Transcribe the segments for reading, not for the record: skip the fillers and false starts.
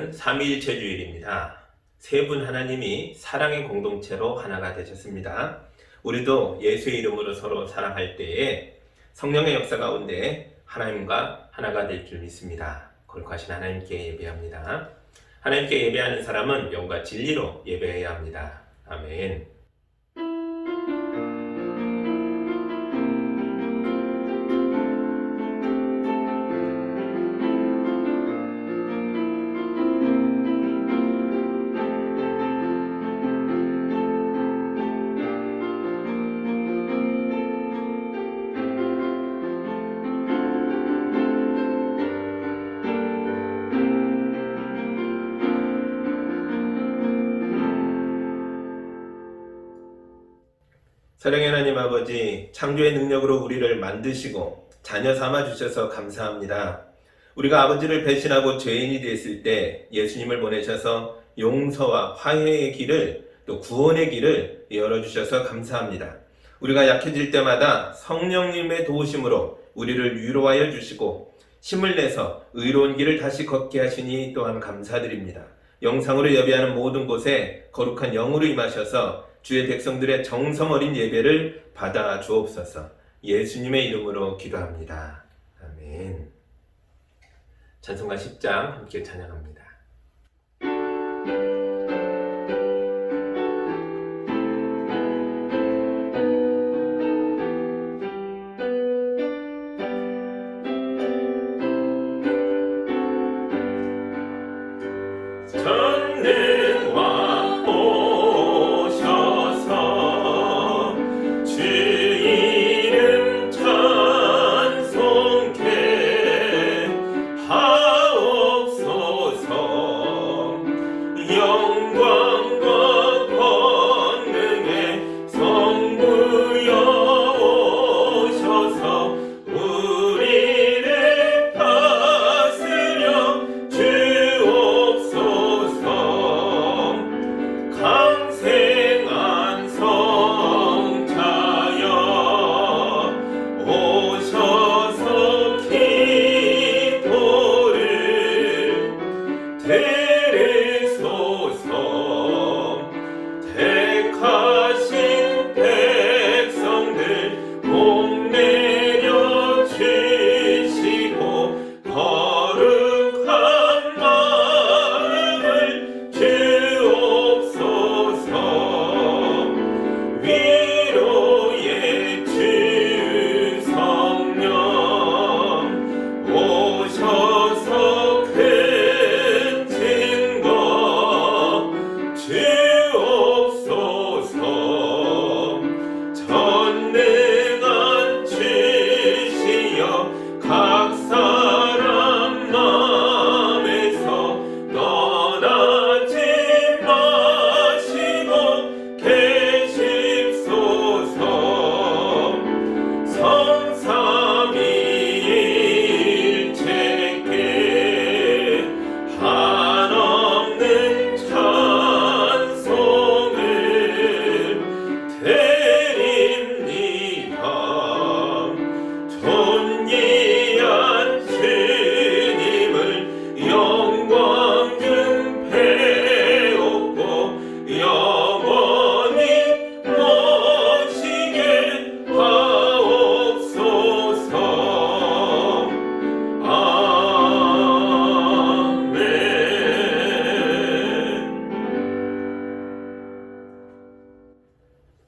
오늘은 삼위일체 주일입니다. 세 분 하나님이 사랑의 공동체로 하나가 되셨습니다. 우리도 예수의 이름으로 서로 사랑할 때에 성령의 역사 가운데 하나님과 하나가 될 줄 믿습니다. 거룩하신 하나님께 예배합니다. 하나님께 예배하는 사람은 영과 진리로 예배해야 합니다. 아멘. 사랑의 하나님 아버지, 창조의 능력으로 우리를 만드시고 자녀 삼아 주셔서 감사합니다. 우리가 아버지를 배신하고 죄인이 됐을 때 예수님을 보내셔서 용서와 화해의 길을, 또 구원의 길을 열어주셔서 감사합니다. 우리가 약해질 때마다 성령님의 도우심으로 우리를 위로하여 주시고 힘을 내서 의로운 길을 다시 걷게 하시니 또한 감사드립니다. 영상으로 예배하는 모든 곳에 거룩한 영으로 임하셔서 주의 백성들의 정성 어린 예배를 받아 주옵소서. 예수님의 이름으로 기도합니다. 아멘. 찬송가 10장 함께 찬양합니다.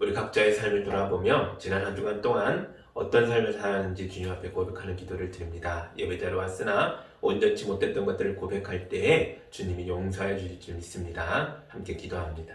우리 각자의 삶을 돌아보며 지난 한 주간 동안 어떤 삶을 살았는지 주님 앞에 고백하는 기도를 드립니다. 예배자로 왔으나 온전치 못했던 것들을 고백할 때에 주님이 용서해 주실 줄 믿습니다. 함께 기도합니다.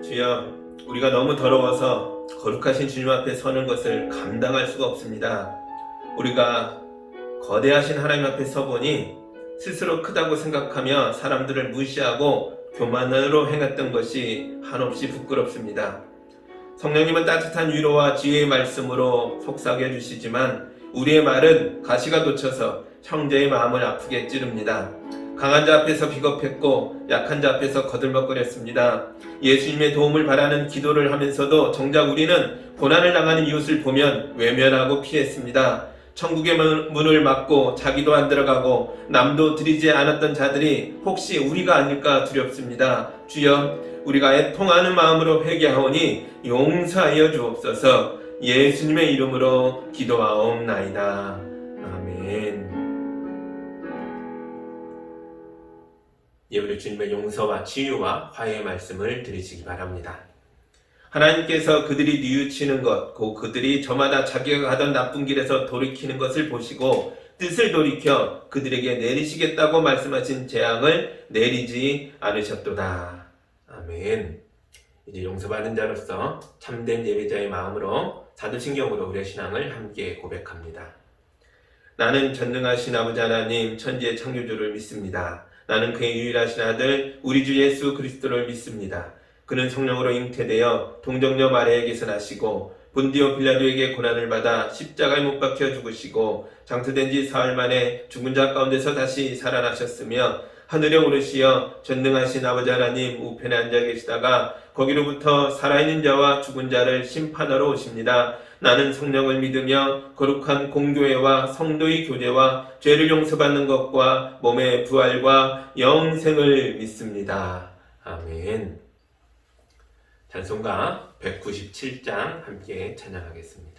주여, 우리가 너무 더러워서 거룩하신 주님 앞에 서는 것을 감당할 수가 없습니다. 우리가 거대하신 하나님 앞에 서보니 스스로 크다고 생각하며 사람들을 무시하고 교만으로 행했던 것이 한없이 부끄럽습니다. 성령님은 따뜻한 위로와 지혜의 말씀으로 속삭여 주시지만 우리의 말은 가시가 돋쳐서 형제의 마음을 아프게 찌릅니다. 강한 자 앞에서 비겁했고 약한 자 앞에서 거들먹거렸습니다. 예수님의 도움을 바라는 기도를 하면서도 정작 우리는 고난을 당하는 이웃을 보면 외면하고 피했습니다. 천국의 문을 막고 자기도 안 들어가고 남도 들이지 않았던 자들이 혹시 우리가 아닐까 두렵습니다. 주여, 우리가 애통하는 마음으로 회개하오니 용서하여 주옵소서. 예수님의 이름으로 기도하옵나이다. 아멘. 예우리 주님의 용서와 치유와 화해의 말씀을 드리시기 바랍니다. 하나님께서 그들이 뉘우치는 것, 그들이 저마다 자기가 가던 나쁜 길에서 돌이키는 것을 보시고 뜻을 돌이켜 그들에게 내리시겠다고 말씀하신 재앙을 내리지 않으셨도다. 아멘. 이제 용서받은 자로서 참된 예배자의 마음으로 사도신경으로 우리의 신앙을 함께 고백합니다. 나는 전능하신 아버지 하나님 천지의 창조주를 믿습니다. 나는 그의 유일하신 아들 우리 주 예수 그리스도를 믿습니다. 그는 성령으로 잉태되어 동정녀 마리아에게서 나시고 본디오 빌라도에게 고난을 받아 십자가에 못 박혀 죽으시고 장사된 지 사흘 만에 죽은 자 가운데서 다시 살아나셨으며 하늘에 오르시어 전능하신 아버지 하나님 우편에 앉아 계시다가 거기로부터 살아있는 자와 죽은 자를 심판하러 오십니다. 나는 성령을 믿으며 거룩한 공교회와 성도의 교제와 죄를 용서받는 것과 몸의 부활과 영생을 믿습니다. 아멘. 찬송가 197장 함께 찬양하겠습니다.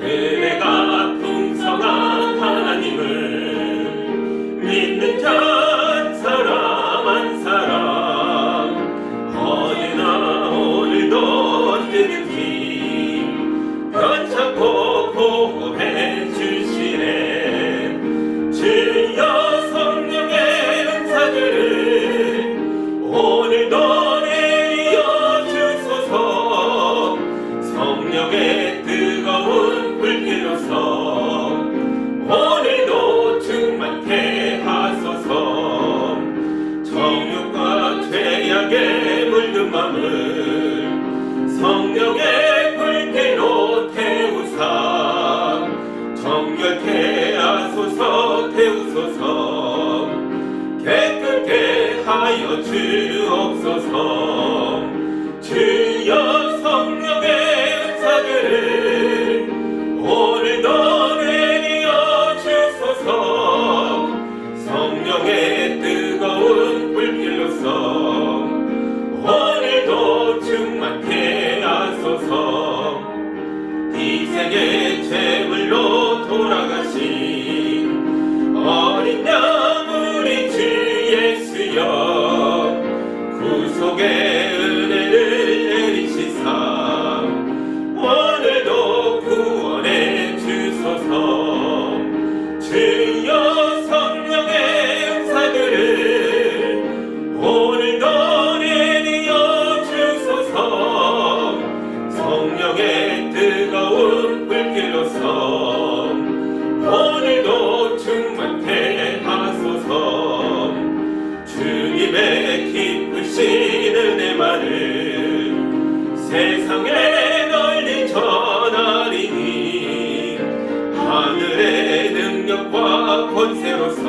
은혜가 풍성한 하나님을 믿는 자 사람 한 사람 어제나 오늘도 언제든지 변찮고 보호해 주시네. 주여 성령의 은사들을 오늘도 내려 주소서. 성령의 뜨거운 불길로서 오늘도 충만케 하소서. 정욕과 죄악에 물든 마음을 성령의 불길로 태우사 정결케 하소서. 태우소서. 깨끗게 하여 주옵소서. 주여 성령의 은사들을 오늘도 내려 주소서. 성령의 뜨거운 불길로서 오늘도 충만케 하소서. 이 세계 제물로 돌아가신 어린 양 우리 주 예수여 구속의 은혜를 내리시사 오늘도 구원해 주소서. 주여 성령의 은사들을 오늘도 내려 주소서. 성령의 뜨거운 불길로서 오늘도 충만케 하소서. 주님의 기쁘신 은혜만을 세상에 널리 전하리니 하늘의 능력과 권세로서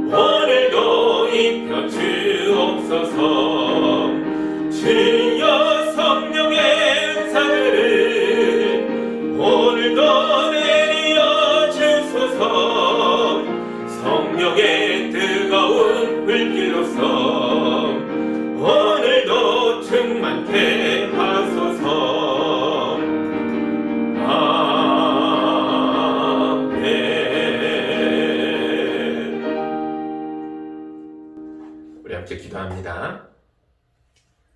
오늘도 입혀 주옵소서. 주여 성령의 은사들을 오늘도 내려 주소서. 성령의 뜨거운 불길로서 오늘도 충만케 하소서. 아멘. 우리 함께 기도합니다.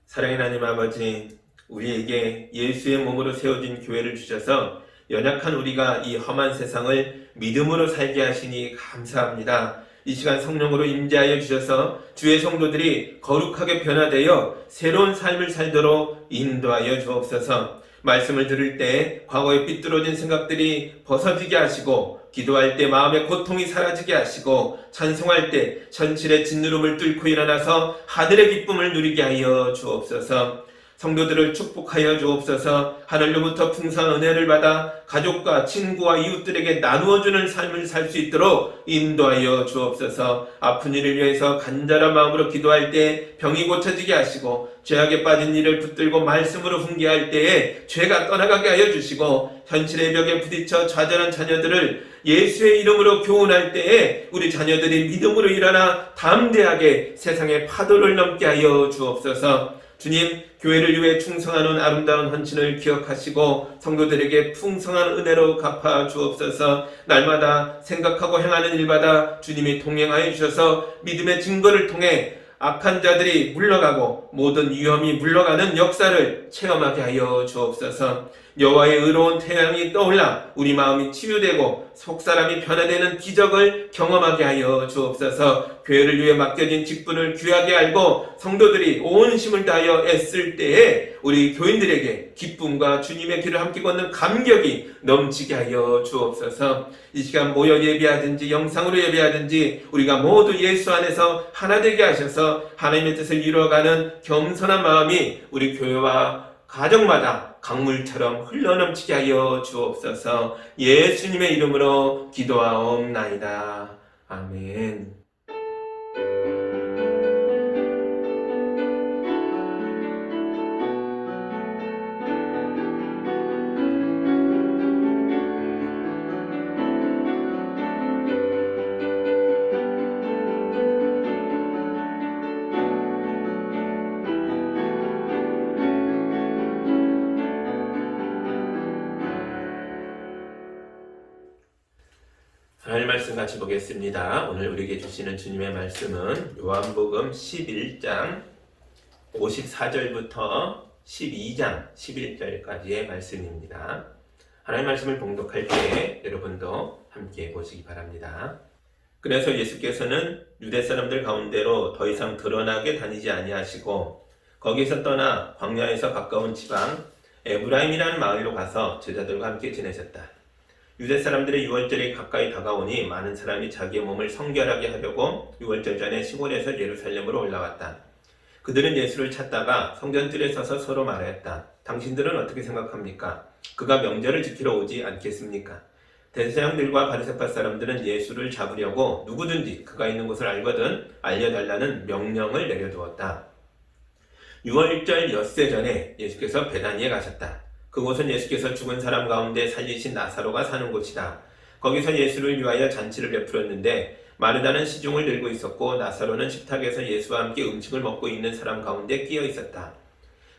사랑의 하나님 아버지, 우리에게 예수의 몸으로 세워진 교회를 주셔서 연약한 우리가 이 험한 세상을 믿음으로 살게 하시니 감사합니다. 이 시간 성령으로 임재하여 주셔서 주의 성도들이 거룩하게 변화되어 새로운 삶을 살도록 인도하여 주옵소서. 말씀을 들을 때 과거에 삐뚤어진 생각들이 벗어지게 하시고, 기도할 때 마음의 고통이 사라지게 하시고, 찬송할 때 현실의 짓누름을 뚫고 일어나서 하늘의 기쁨을 누리게 하여 주옵소서. 성도들을 축복하여 주옵소서. 하늘로부터 풍성한 은혜를 받아 가족과 친구와 이웃들에게 나누어주는 삶을 살 수 있도록 인도하여 주옵소서. 아픈 이를 위해서 간절한 마음으로 기도할 때 병이 고쳐지게 하시고, 죄악에 빠진 이를 붙들고 말씀으로 훈계할 때에 죄가 떠나가게 하여 주시고, 현실의 벽에 부딪혀 좌절한 자녀들을 예수의 이름으로 교훈할 때에 우리 자녀들이 믿음으로 일어나 담대하게 세상의 파도를 넘게 하여 주옵소서. 주님, 교회를 위해 충성하는 아름다운 헌신을 기억하시고 성도들에게 풍성한 은혜로 갚아 주옵소서. 날마다 생각하고 행하는 일마다 주님이 동행하여 주셔서 믿음의 증거를 통해 악한 자들이 물러가고 모든 위험이 물러가는 역사를 체험하게 하여 주옵소서. 여호와의 의로운 태양이 떠올라 우리 마음이 치유되고 속사람이 변화되는 기적을 경험하게 하여 주옵소서. 교회를 위해 맡겨진 직분을 귀하게 알고 성도들이 온 힘을 다하여 애쓸 때에 우리 교인들에게 기쁨과 주님의 길을 함께 걷는 감격이 넘치게 하여 주옵소서. 이 시간 모여 예배하든지 영상으로 예배하든지 우리가 모두 예수 안에서 하나 되게 하셔서 하나님의 뜻을 이루어가는 겸손한 마음이 우리 교회와 가정마다 강물처럼 흘러넘치게 하여 주옵소서. 예수님의 이름으로 기도하옵나이다. 아멘. 하나님 말씀 같이 보겠습니다. 오늘 우리에게 주시는 주님의 말씀은 요한복음 11장 54절부터 12장 11절까지의 말씀입니다. 하나님 말씀을 봉독할 때 여러분도 함께 보시기 바랍니다. 그래서 예수께서는 유대 사람들 가운데로 더 이상 드러나게 다니지 아니하시고 거기서 떠나 광야에서 가까운 지방 에브라임이라는 마을로 가서 제자들과 함께 지내셨다. 유대 사람들의 유월절이 가까이 다가오니 많은 사람이 자기의 몸을 성결하게 하려고 유월절 전에 시골에서 예루살렘으로 올라왔다. 그들은 예수를 찾다가 성전뜰에 서서 서로 말하였다. 당신들은 어떻게 생각합니까? 그가 명절을 지키러 오지 않겠습니까? 대제사장들과 바리새파 사람들은 예수를 잡으려고 누구든지 그가 있는 곳을 알거든 알려달라는 명령을 내려두었다. 유월절 엿새 전에 예수께서 베다니에 가셨다. 그곳은 예수께서 죽은 사람 가운데 살리신 나사로가 사는 곳이다. 거기서 예수를 위하여 잔치를 베풀었는데 마르다는 시중을 들고 있었고 나사로는 식탁에서 예수와 함께 음식을 먹고 있는 사람 가운데 끼어 있었다.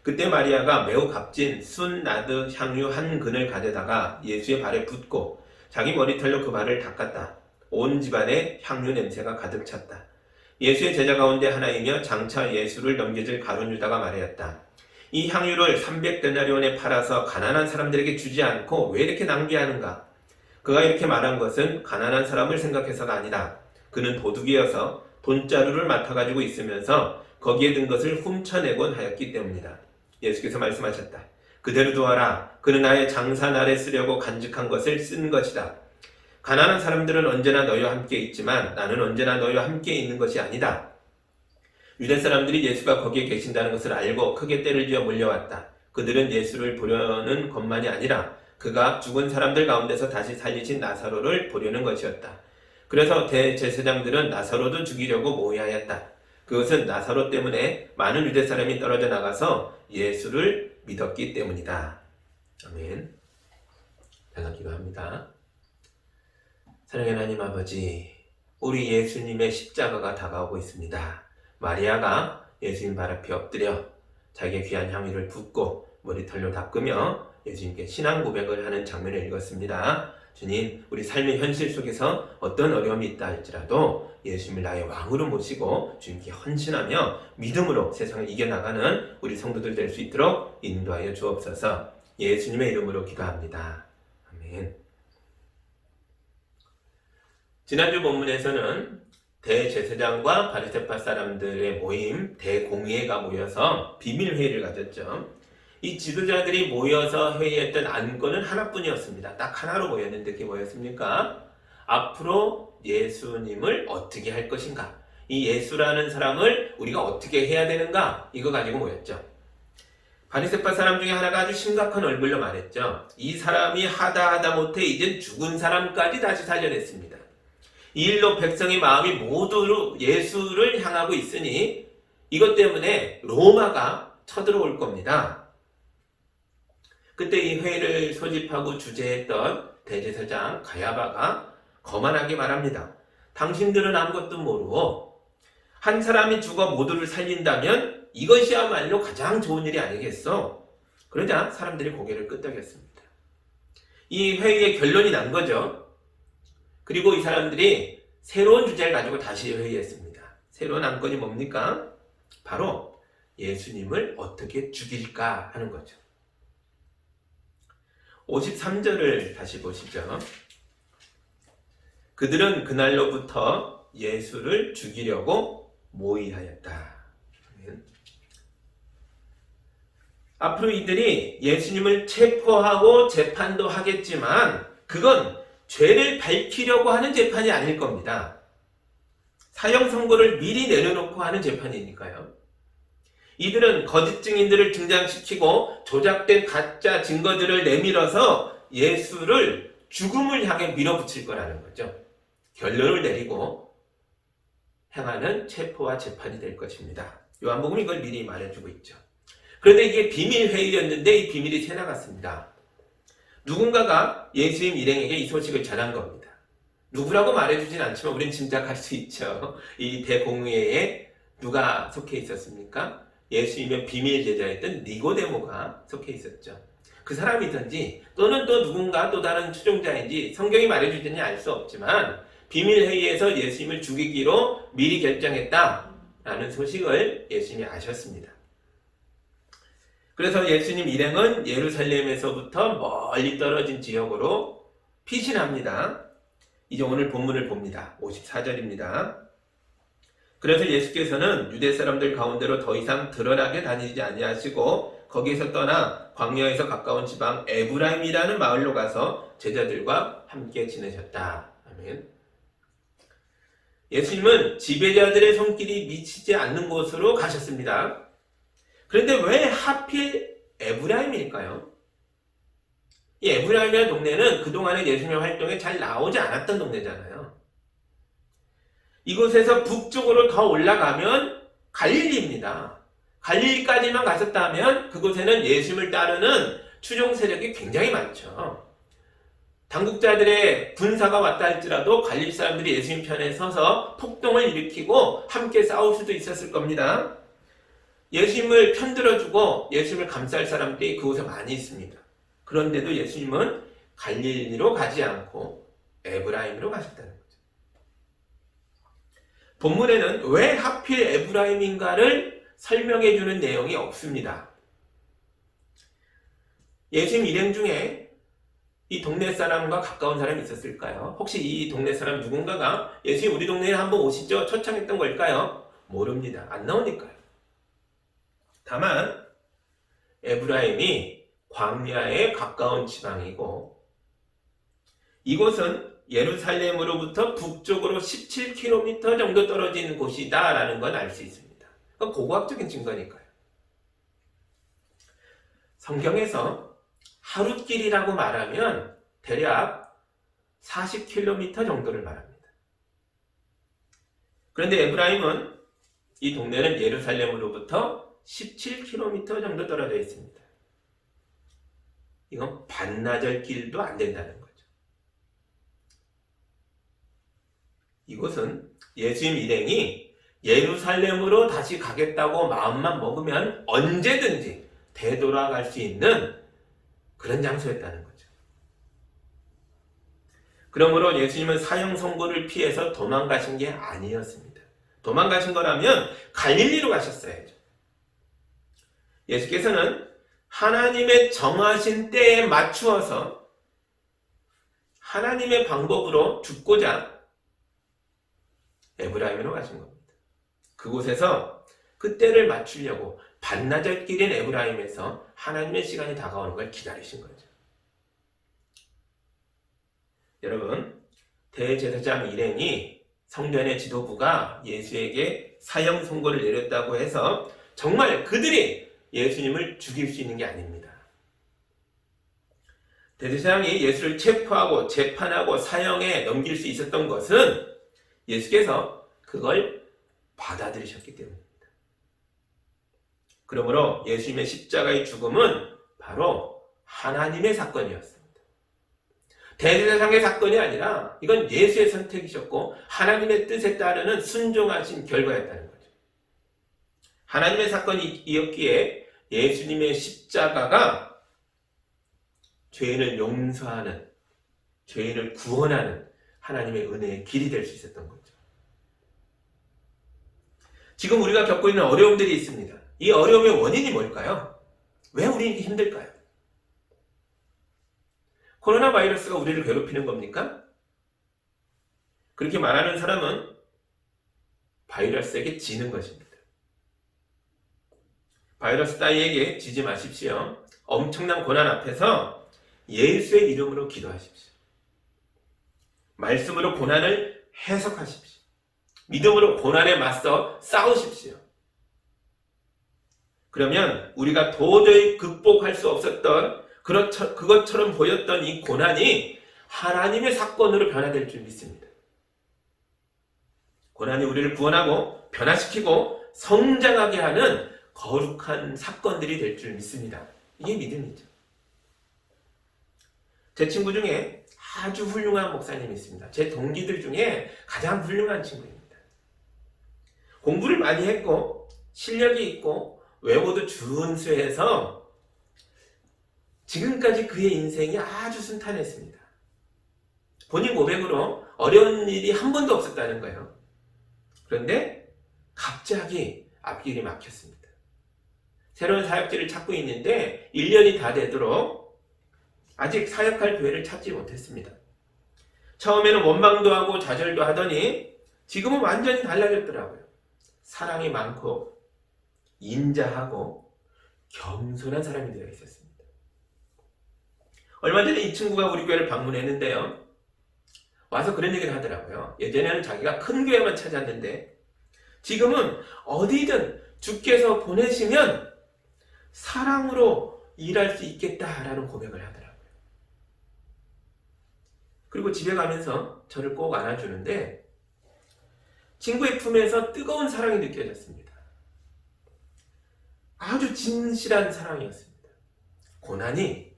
그때 마리아가 매우 값진 순 나드 향유 한 근을 가져다가 예수의 발에 붓고 자기 머리털로 그 발을 닦았다. 온 집안에 향유 냄새가 가득 찼다. 예수의 제자 가운데 하나이며 장차 예수를 넘겨줄 가룟 유다가 말하였다. 이 향유를 300데나리온에 팔아서 가난한 사람들에게 주지 않고 왜 이렇게 낭비하는가? 그가 이렇게 말한 것은 가난한 사람을 생각해서가 아니다. 그는 도둑이어서 돈자루를 맡아가지고 있으면서 거기에 든 것을 훔쳐내곤 하였기 때문이다. 예수께서 말씀하셨다. 그대로 두어라. 그는 나의 장사 날에 쓰려고 간직한 것을 쓴 것이다. 가난한 사람들은 언제나 너희와 함께 있지만 나는 언제나 너희와 함께 있는 것이 아니다. 유대 사람들이 예수가 거기에 계신다는 것을 알고 크게 떼를 지어 몰려왔다. 그들은 예수를 보려는 것만이 아니라 그가 죽은 사람들 가운데서 다시 살리신 나사로를 보려는 것이었다. 그래서 대제사장들은 나사로도 죽이려고 모의하였다. 그것은 나사로 때문에 많은 유대 사람이 떨어져 나가서 예수를 믿었기 때문이다. 아멘. 제가 기도합니다. 사랑하는 하나님 아버지, 우리 예수님의 십자가가 다가오고 있습니다. 마리아가 예수님 발 앞에 엎드려 자기의 귀한 향유를 붓고 머리털로 닦으며 예수님께 신앙 고백을 하는 장면을 읽었습니다. 주님, 우리 삶의 현실 속에서 어떤 어려움이 있다 할지라도 예수님을 나의 왕으로 모시고 주님께 헌신하며 믿음으로 세상을 이겨나가는 우리 성도들 될 수 있도록 인도하여 주옵소서. 예수님의 이름으로 기도합니다. 아멘. 아멘. 지난주 본문에서는 대제사장과 바리새파 사람들의 모임 대공회가 모여서 비밀회의를 가졌죠. 이 지도자들이 모여서 회의했던 안건은 하나뿐이었습니다. 딱 하나로 모였는데 그게 뭐였습니까? 앞으로 예수님을 어떻게 할 것인가? 이 예수라는 사람을 우리가 어떻게 해야 되는가? 이거 가지고 모였죠. 바리새파 사람 중에 하나가 아주 심각한 얼굴로 말했죠. 이 사람이 하다 못해 이젠 죽은 사람까지 다시 살려냈습니다. 이 일로 백성의 마음이 모두 예수를 향하고 있으니 이것 때문에 로마가 쳐들어올 겁니다. 그때 이 회의를 소집하고 주재했던 대제사장 가야바가 거만하게 말합니다. 당신들은 아무것도 모르고 한 사람이 죽어 모두를 살린다면 이것이야말로 가장 좋은 일이 아니겠어? 그러자 사람들이 고개를 끄덕였습니다. 이 회의의 결론이 난 거죠. 그리고 이 사람들이 새로운 주제를 가지고 다시 회의했습니다. 새로운 안건이 뭡니까? 바로 예수님을 어떻게 죽일까 하는 거죠. 53절을 다시 보시죠. 그들은 그날로부터 예수를 죽이려고 모의하였다. 앞으로 이들이 예수님을 체포하고 재판도 하겠지만 그건 죄를 밝히려고 하는 재판이 아닐 겁니다. 사형 선고를 미리 내려놓고 하는 재판이니까요. 이들은 거짓 증인들을 등장시키고 조작된 가짜 증거들을 내밀어서 예수를 죽음을 향해 밀어붙일 거라는 거죠. 결론을 내리고 행하는 체포와 재판이 될 것입니다. 요한복음이 이걸 미리 말해주고 있죠. 그런데 이게 비밀회의였는데 이 비밀이 새나갔습니다. 누군가가 예수님 일행에게 이 소식을 전한 겁니다. 누구라고 말해주진 않지만 우리는 짐작할 수 있죠. 이 대공회에 누가 속해 있었습니까? 예수님의 비밀 제자였던 니고데모가 속해 있었죠. 그 사람이든지 또는 또 누군가 또 다른 추종자인지 성경이 말해주지는 알 수 없지만 비밀회의에서 예수님을 죽이기로 미리 결정했다라는 소식을 예수님이 아셨습니다. 그래서 예수님 일행은 예루살렘에서부터 멀리 떨어진 지역으로 피신합니다. 이제 오늘 본문을 봅니다. 54절입니다. 그래서 예수께서는 유대 사람들 가운데로 더 이상 드러나게 다니지 아니하시고 거기에서 떠나 광야에서 가까운 지방 에브라임이라는 마을로 가서 제자들과 함께 지내셨다. 아멘. 예수님은 지배자들의 손길이 미치지 않는 곳으로 가셨습니다. 그런데 왜 하필 에브라임일까요? 이 에브라임이라는 동네는 그동안의 예수님의 활동에 잘 나오지 않았던 동네잖아요. 이곳에서 북쪽으로 더 올라가면 갈릴리입니다. 갈릴리까지만 갔었다면 그곳에는 예수님을 따르는 추종 세력이 굉장히 많죠. 당국자들의 군사가 왔다 할지라도 갈릴리 사람들이 예수님 편에 서서 폭동을 일으키고 함께 싸울 수도 있었을 겁니다. 예수님을 편들어주고 예수님을 감쌀 사람들이 그곳에 많이 있습니다. 그런데도 예수님은 갈릴리로 가지 않고 에브라임으로 가셨다는 거죠. 본문에는 왜 하필 에브라임인가를 설명해주는 내용이 없습니다. 예수님 일행 중에 이 동네 사람과 가까운 사람이 있었을까요? 혹시 이 동네 사람 누군가가 예수님 우리 동네에 한번 오시죠? 초청했던 걸까요? 모릅니다. 안 나오니까요. 다만 에브라임이 광야에 가까운 지방이고 이곳은 예루살렘으로부터 북쪽으로 17km 정도 떨어진 곳이다 라는 건 알 수 있습니다. 고고학적인 증거니까요. 성경에서 하룻길이라고 말하면 대략 40km 정도를 말합니다. 그런데 에브라임은 이 동네는 예루살렘으로부터 17km 정도 떨어져 있습니다. 이건 반나절 길도 안 된다는 거죠. 이곳은 예수님 일행이 예루살렘으로 다시 가겠다고 마음만 먹으면 언제든지 되돌아갈 수 있는 그런 장소였다는 거죠. 그러므로 예수님은 사형 선고를 피해서 도망가신 게 아니었습니다. 도망가신 거라면 갈릴리로 가셨어야죠. 예수께서는 하나님의 정하신 때에 맞추어서 하나님의 방법으로 죽고자 에브라임으로 가신 겁니다. 그곳에서 그 때를 맞추려고 반나절 길인 에브라임에서 하나님의 시간이 다가오는 걸 기다리신 거죠. 여러분, 대제사장 일행이 성전의 지도부가 예수에게 사형 선고를 내렸다고 해서 정말 그들이 예수님을 죽일 수 있는 게 아닙니다. 대제사장이 예수를 체포하고 재판하고 사형에 넘길 수 있었던 것은 예수께서 그걸 받아들이셨기 때문입니다. 그러므로 예수님의 십자가의 죽음은 바로 하나님의 사건이었습니다. 대제사장의 사건이 아니라 이건 예수의 선택이셨고 하나님의 뜻에 따르는 순종하신 결과였다는 거죠. 하나님의 사건이었기에 예수님의 십자가가 죄인을 용서하는, 죄인을 구원하는 하나님의 은혜의 길이 될 수 있었던 거죠. 지금 우리가 겪고 있는 어려움들이 있습니다. 이 어려움의 원인이 뭘까요? 왜 우리 이렇게 힘들까요? 코로나 바이러스가 우리를 괴롭히는 겁니까? 그렇게 말하는 사람은 바이러스에게 지는 것입니다. 바이러스 따위에게 지지 마십시오. 엄청난 고난 앞에서 예수의 이름으로 기도하십시오. 말씀으로 고난을 해석하십시오. 믿음으로 고난에 맞서 싸우십시오. 그러면 우리가 도저히 극복할 수 없었던 그것처럼 보였던 이 고난이 하나님의 사건으로 변화될 줄 믿습니다. 고난이 우리를 구원하고 변화시키고 성장하게 하는 거룩한 사건들이 될 줄 믿습니다. 이게 믿음이죠. 제 친구 중에 아주 훌륭한 목사님이 있습니다. 제 동기들 중에 가장 훌륭한 친구입니다. 공부를 많이 했고 실력이 있고 외모도 준수해서 지금까지 그의 인생이 아주 순탄했습니다. 본인 고백으로 어려운 일이 한 번도 없었다는 거예요. 그런데 갑자기 앞길이 막혔습니다. 새로운 사역지를 찾고 있는데 1년이 다 되도록 아직 사역할 교회를 찾지 못했습니다. 처음에는 원망도 하고 좌절도 하더니 지금은 완전히 달라졌더라고요. 사랑이 많고 인자하고 겸손한 사람이 되어 있었습니다. 얼마 전에 이 친구가 우리 교회를 방문했는데요. 와서 그런 얘기를 하더라고요. 예전에는 자기가 큰 교회만 찾았는데 지금은 어디든 주께서 보내시면 사랑으로 일할 수 있겠다라는 고백을 하더라고요. 그리고 집에 가면서 저를 꼭 안아주는데 친구의 품에서 뜨거운 사랑이 느껴졌습니다. 아주 진실한 사랑이었습니다. 고난이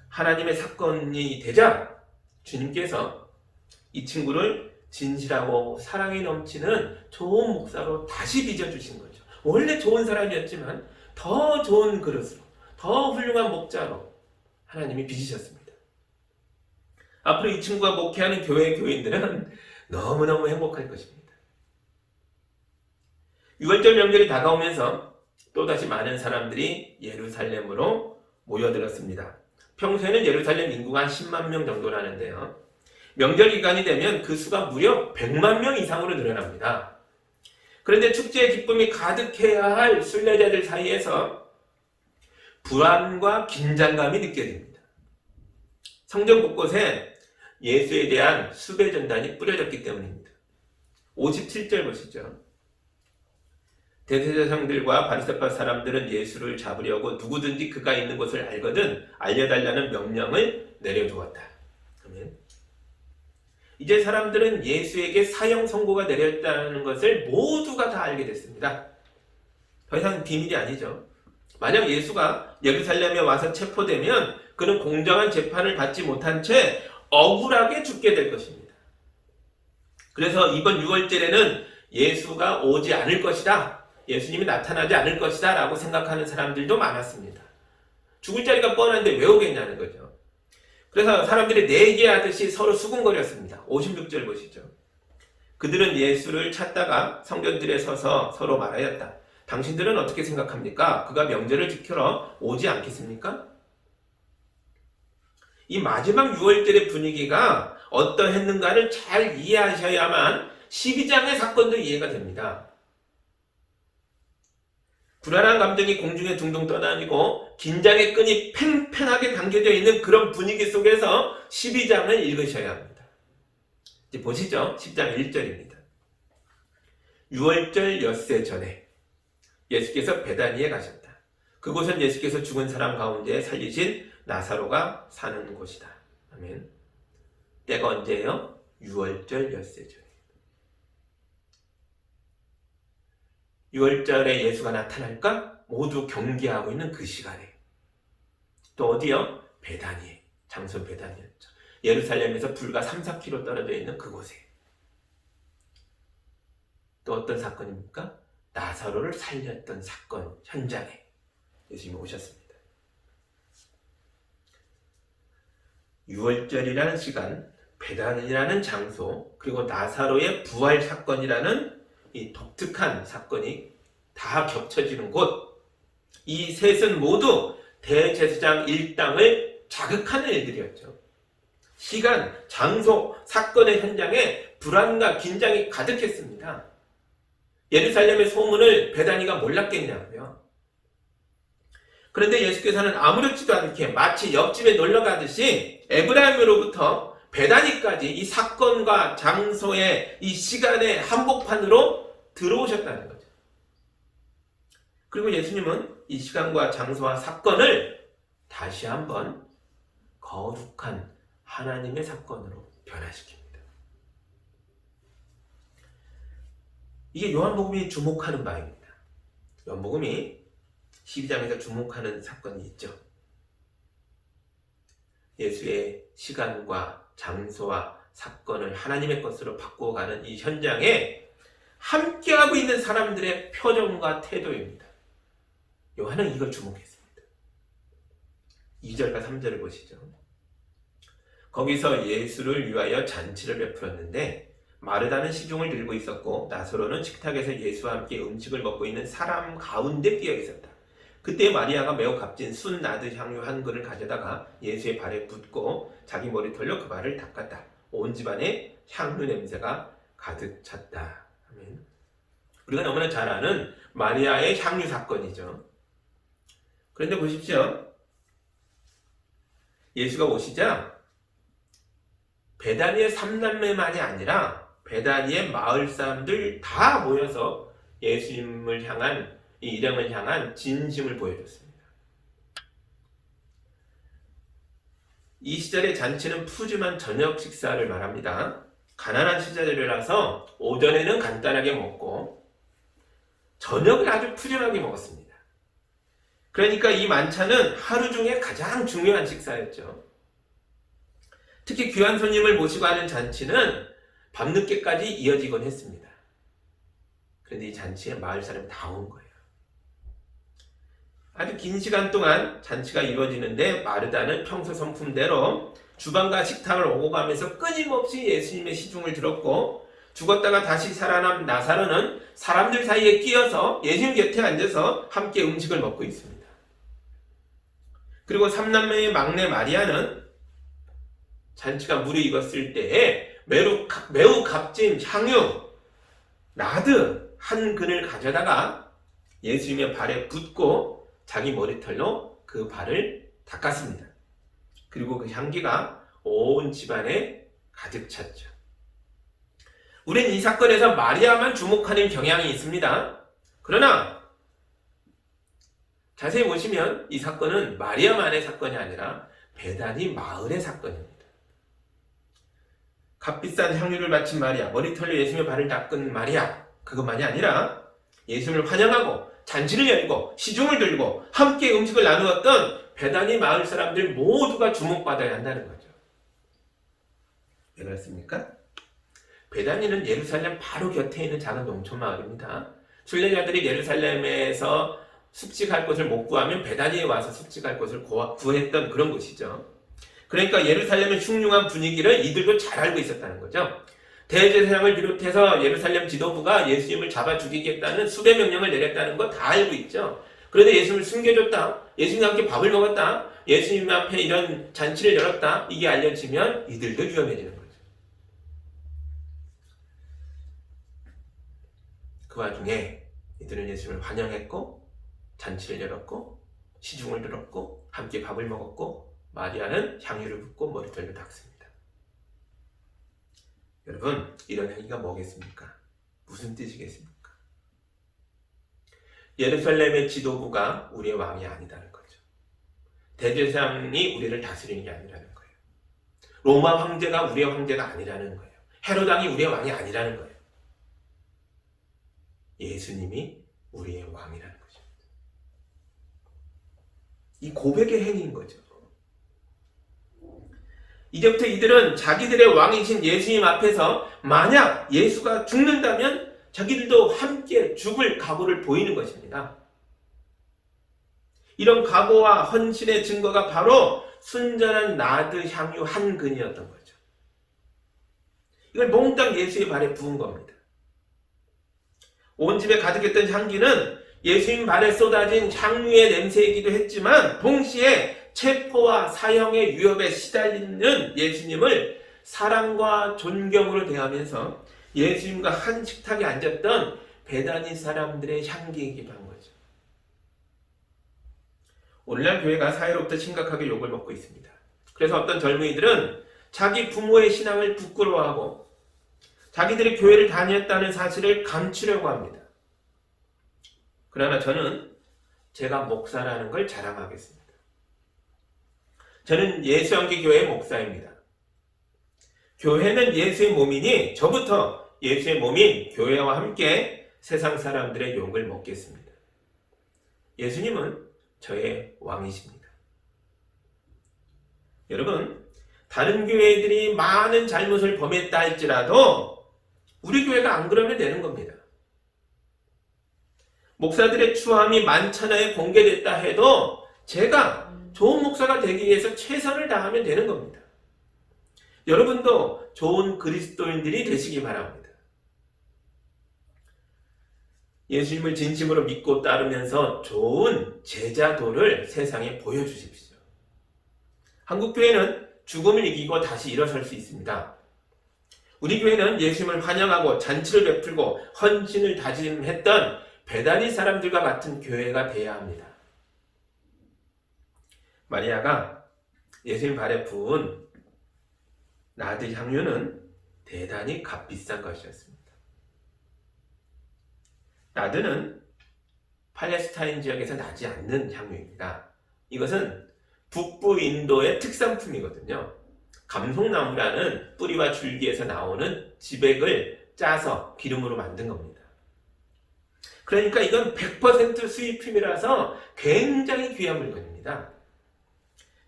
하나님의 사건이 되자 주님께서 이 친구를 진실하고 사랑이 넘치는 좋은 목사로 다시 빚어주신 거죠. 원래 좋은 사람이었지만 더 좋은 그릇으로, 더 훌륭한 목자로 하나님이 빚으셨습니다. 앞으로 이 친구가 목회하는 교인들은 너무너무 행복할 것입니다. 6월절 명절이 다가오면서 또다시 많은 사람들이 예루살렘으로 모여들었습니다. 평소에는 예루살렘 인구가 한 10만 명 정도라는데요. 명절 기간이 되면 그 수가 무려 100만 명 이상으로 늘어납니다. 그런데 축제의 기쁨이 가득해야 할 순례자들 사이에서 불안과 긴장감이 느껴집니다. 성전 곳곳에 예수에 대한 수배 전단이 뿌려졌기 때문입니다. 57절 보시죠. 대제사장들과 바리새파 사람들은 예수를 잡으려고 누구든지 그가 있는 곳을 알거든 알려달라는 명령을 내려두었다. 그러면 이제 사람들은 예수에게 사형 선고가 내렸다는 것을 모두가 다 알게 됐습니다. 더 이상 비밀이 아니죠. 만약 예수가 예루살렘에 와서 체포되면 그는 공정한 재판을 받지 못한 채 억울하게 죽게 될 것입니다. 그래서 이번 6월절에는 예수가 오지 않을 것이다. 예수님이 나타나지 않을 것이다 라고 생각하는 사람들도 많았습니다. 죽을 자리가 뻔한데 왜 오겠냐는 거죠. 그래서 사람들이 내기하듯이 서로 수군거렸습니다. 56절 보시죠. 그들은 예수를 찾다가 성전들에 서서 서로 말하였다. 당신들은 어떻게 생각합니까? 그가 명절을 지키러 오지 않겠습니까? 이 마지막 6월절의 분위기가 어떠했는가를 잘 이해하셔야만 12장의 사건도 이해가 됩니다. 불안한 감정이 공중에 둥둥 떠다니고 긴장의 끈이 팽팽하게 당겨져 있는 그런 분위기 속에서 12장을 읽으셔야 합니다. 이제 보시죠. 10장 1절입니다. 6월절 엿새 전에 예수께서 베다니에 가셨다. 그곳은 예수께서 죽은 사람 가운데 살리신 나사로가 사는 곳이다. 아멘. 때가 언제예요? 6월절 엿새 전에. 6월절에 예수가 나타날까? 모두 경계하고 있는 그 시간에. 또 어디요? 베다니. 장소 베다니였죠. 예루살렘에서 불과 3-4km 떨어져 있는 그곳에. 또 어떤 사건입니까? 나사로를 살렸던 사건 현장에 예수님이 오셨습니다. 6월절이라는 시간, 베다니라는 장소, 그리고 나사로의 부활 사건이라는 이 독특한 사건이 다 겹쳐지는 곳, 이 셋은 모두 대제사장 일당을 자극하는 일들이었죠. 시간, 장소, 사건의 현장에 불안과 긴장이 가득했습니다. 예루살렘의 소문을 베다니가 몰랐겠냐고요. 그런데 예수께서는 아무렇지도 않게 마치 옆집에 놀러 가듯이 에브라임으로부터 베다니까지 이 사건과 장소의 이 시간의 한복판으로 들어오셨다는 거죠. 그리고 예수님은 이 시간과 장소와 사건을 다시 한번 거룩한 하나님의 사건으로 변화시킵니다. 이게 요한복음이 주목하는 바입니다. 요한복음이 12장에서 주목하는 사건이 있죠. 예수의 시간과 장소와 사건을 하나님의 것으로 바꾸어가는 이 현장에 함께하고 있는 사람들의 표정과 태도입니다. 요한은 이걸 주목했습니다. 2절과 3절을 보시죠. 거기서 예수를 위하여 잔치를 베풀었는데 마르다는 시중을 들고 있었고 나사로는 식탁에서 예수와 함께 음식을 먹고 있는 사람 가운데 끼어 있었다. 그때 마리아가 매우 값진 순나드 향유 한 그릇을 가져다가 예수의 발에 붓고 자기 머리털로 그 발을 닦았다. 온 집안에 향유 냄새가 가득 찼다. 아멘. 우리가 너무나 잘 아는 마리아의 향유 사건이죠. 그런데 보십시오. 예수가 오시자 베다니의 3남매만이 아니라 베다니의 마을 사람들 다 모여서 예수님을 향한 이 일행을 향한 진심을 보여줬습니다. 이 시절의 잔치는 푸짐한 저녁 식사를 말합니다. 가난한 시절이라서 오전에는 간단하게 먹고 저녁을 아주 푸짐하게 먹었습니다. 그러니까 이 만찬은 하루 중에 가장 중요한 식사였죠. 특히 귀한 손님을 모시고 하는 잔치는 밤늦게까지 이어지곤 했습니다. 그런데 이 잔치에 마을 사람이 다 온 거예요. 아주 긴 시간 동안 잔치가 이루어지는데 마르다는 평소 성품대로 주방과 식탁을 오고 가면서 끊임없이 예수님의 시중을 들었고 죽었다가 다시 살아난 나사로는 사람들 사이에 끼어서 예수님 곁에 앉아서 함께 음식을 먹고 있습니다. 그리고 3남매의 막내 마리아는 잔치가 무르익었을 때에 매우 값진 향유 나드 한 근을 가져다가 예수님의 발에 붓고 자기 머리털로 그 발을 닦았습니다. 그리고 그 향기가 온 집안에 가득 찼죠. 우린 이 사건에서 마리아만 주목하는 경향이 있습니다. 그러나 자세히 보시면 이 사건은 마리아만의 사건이 아니라 베다니 마을의 사건입니다. 값비싼 향유를 바친 마리아, 머리털로 예수님의 발을 닦은 마리아, 그것만이 아니라 예수님을 환영하고 잔치를 열고 시중을 들고 함께 음식을 나누었던 베다니 마을 사람들 모두가 주목받아야 한다는 거죠. 왜 그렇습니까? 베다니는 예루살렘 바로 곁에 있는 작은 농촌 마을입니다. 순례자들이 예루살렘에서 숙직할 곳을 못 구하면 베다니에 와서 숙직할 곳을 구했던 그런 곳이죠. 그러니까 예루살렘의 흉흉한 분위기를 이들도 잘 알고 있었다는 거죠. 대제사장을 비롯해서 예루살렘 지도부가 예수님을 잡아 죽이겠다는 수배 명령을 내렸다는 거 다 알고 있죠. 그런데 예수님을 숨겨줬다. 예수님과 함께 밥을 먹었다. 예수님 앞에 이런 잔치를 열었다, 이게 알려지면 이들도 위험해지는 거죠. 그 와중에 이들은 예수님을 환영했고 잔치를 열었고 시중을 들었고 함께 밥을 먹었고 마리아는 향유를 붓고 머리털도 닦습니다. 여러분, 이런 행위가 뭐겠습니까? 무슨 뜻이겠습니까? 예루살렘의 지도부가 우리의 왕이 아니라는 거죠. 대제사장이 우리를 다스리는 게 아니라는 거예요. 로마 황제가 우리의 황제가 아니라는 거예요. 헤로당이 우리의 왕이 아니라는 거예요. 예수님이 우리의 왕이라는 것입니다. 이 고백의 행위인 거죠. 이제부터 이들은 자기들의 왕이신 예수님 앞에서 만약 예수가 죽는다면 자기들도 함께 죽을 각오를 보이는 것입니다. 이런 각오와 헌신의 증거가 바로 순전한 나드 향유 한 근이었던 거죠. 이걸 몽땅 예수의 발에 부은 겁니다. 온 집에 가득했던 향기는 예수님 발에 쏟아진 향유의 냄새이기도 했지만 동시에 체포와 사형의 위협에 시달리는 예수님을 사랑과 존경으로 대하면서 예수님과 한 식탁에 앉았던 베다니 사람들의 향기이기도 한 거죠. 오늘날 교회가 사회로부터 심각하게 욕을 먹고 있습니다. 그래서 어떤 젊은이들은 자기 부모의 신앙을 부끄러워하고 자기들이 교회를 다녔다는 사실을 감추려고 합니다. 그러나 저는 제가 목사라는 걸 자랑하겠습니다. 저는 예수영기교회 목사입니다. 교회는 예수의 몸이니 저부터 예수의 몸인 교회와 함께 세상 사람들의 욕을 먹겠습니다. 예수님은 저의 왕이십니다. 여러분, 다른 교회들이 많은 잘못을 범했다 할지라도 우리 교회가 안 그러면 되는 겁니다. 목사들의 추함이 만천하에 공개됐다 해도 제가 좋은 목사가 되기 위해서 최선을 다하면 되는 겁니다. 여러분도 좋은 그리스도인들이 되시기 바랍니다. 예수님을 진심으로 믿고 따르면서 좋은 제자도를 세상에 보여주십시오. 한국교회는 죽음을 이기고 다시 일어설 수 있습니다. 우리 교회는 예수님을 환영하고 잔치를 베풀고 헌신을 다짐했던 베다니 사람들과 같은 교회가 되어야 합니다. 마리아가 예수님 발에 부은 나드 향유는 대단히 값비싼 것이었습니다. 나드는 팔레스타인 지역에서 나지 않는 향유입니다. 이것은 북부 인도의 특산품이거든요. 감송나무라는 뿌리와 줄기에서 나오는 지백을 짜서 기름으로 만든 겁니다. 그러니까 이건 100% 수입품이라서 굉장히 귀한 물건입니다.